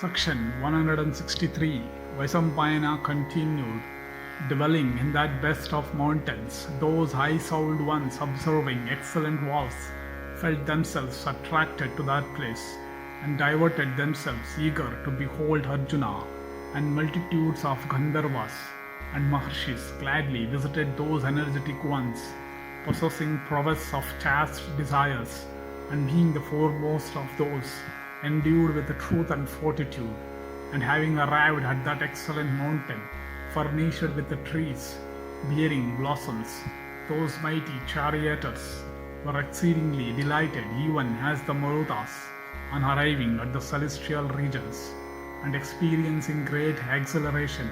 Section 163 Vaisampayana continued, dwelling in that best of mountains. Those high-souled ones observing excellent vows felt themselves attracted to that place and diverted themselves eager to behold Arjuna, and multitudes of Gandharvas and Maharshis gladly visited those energetic ones, possessing prowess of chaste desires, and being the foremost of those endued with the truth and fortitude, and having arrived at that excellent mountain, furnished with the trees bearing blossoms, those mighty charioteers were exceedingly delighted, even as the Marutas, on arriving at the celestial regions and experiencing great exhilaration.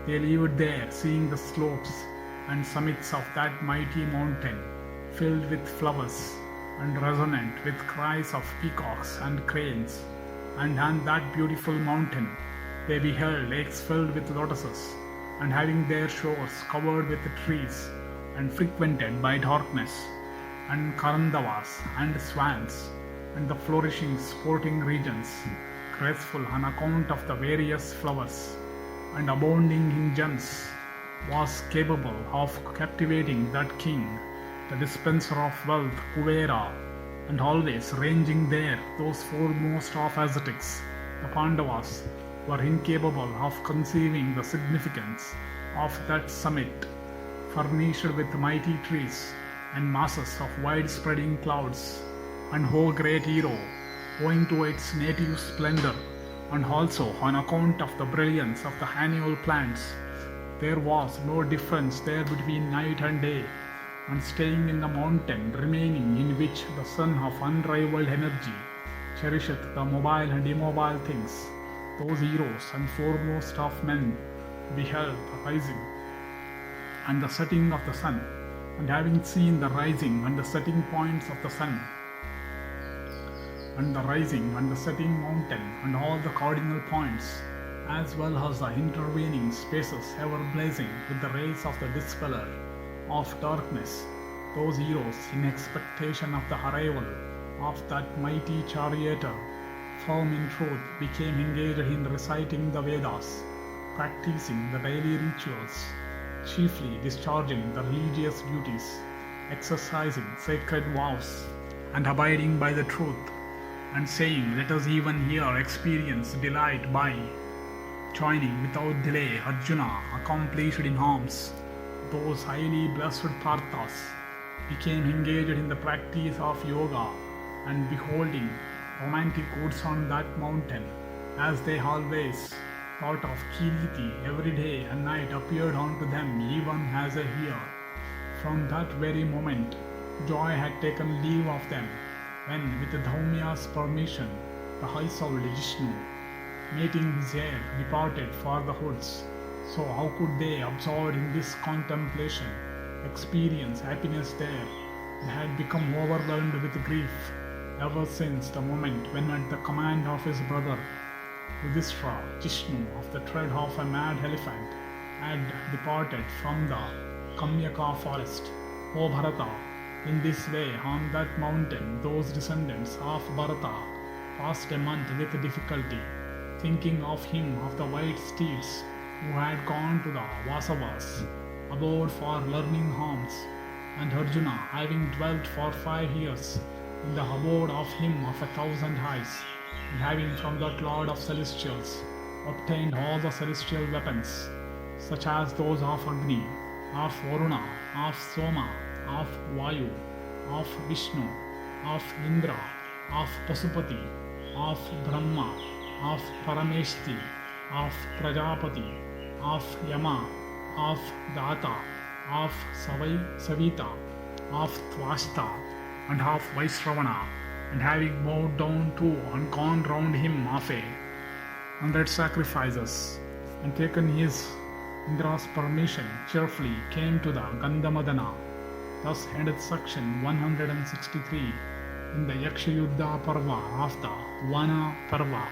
They lived there, seeing the slopes and summits of that mighty mountain filled with flowers and resonant with cries of peacocks and cranes. And on that beautiful mountain they beheld lakes filled with lotuses, and having their shores covered with trees and frequented by darkness, and Karandavas and swans, and the flourishing sporting regions, graceful on account of the various flowers, and abounding in gems, was capable of captivating that king, the dispenser of wealth, Kuvera, and always ranging there those foremost of ascetics, the Pandavas, were incapable of conceiving the significance of that summit, furnished with mighty trees and masses of wide-spreading clouds. And O great hero, owing to its native splendor, and also on account of the brilliance of the annual plants, there was no difference there between night and day, and staying in the mountain, remaining in which the sun of unrivaled energy cherisheth the mobile and immobile things, those heroes and foremost of men beheld the rising and the setting of the sun, and having seen the rising and the setting points of the sun, and the rising and the setting mountain, and all the cardinal points, as well as the intervening spaces ever blazing with the rays of the dispeller of darkness, those heroes, in expectation of the arrival of that mighty charioteer, firm in truth, became engaged in reciting the Vedas, practicing the daily rituals, chiefly discharging the religious duties, exercising sacred vows, and abiding by the truth, and saying, "Let us even here experience delight by joining without delay Arjuna, accomplished in arms." Those highly blessed Parthas became engaged in the practice of yoga and beholding romantic woods on that mountain, as they always thought of Kiriti every day and night, appeared unto them even as a year. From that very moment, joy had taken leave of them, when, with Dhaumya's permission, the high-souled Vishnu, meeting his heir, departed for the woods. So how could they, absorbed in this contemplation, experience happiness there? They had become overwhelmed with grief ever since the moment when, at the command of his brother Yudhishthira, Vishnu, of the tread of a mad elephant, had departed from the Kamyaka forest. O Bharata, in this way, on that mountain, those descendants of Bharata passed a month with difficulty, thinking of him of the white steeds who had gone to the Vasavas, abode for learning alms, and Arjuna, having dwelt for 5 years in the abode of him of 1,000 eyes, and having from that Lord of Celestials obtained all the celestial weapons, such as those of Agni, of Varuna, of Soma, of Vayu, of Vishnu, of Indra, of Pasupati, of Brahma, of Parameshti, of Prajapati, of Yama, of Data, of Savita, of Tvashta, and of Vaisravana, and having bowed down to and gone round him of 100 sacrifices, and taken his Indra's permission, cheerfully came to the Gandhamadana. Thus ended section 163 in the Yaksha-yuddha Parva of the Vana Parva.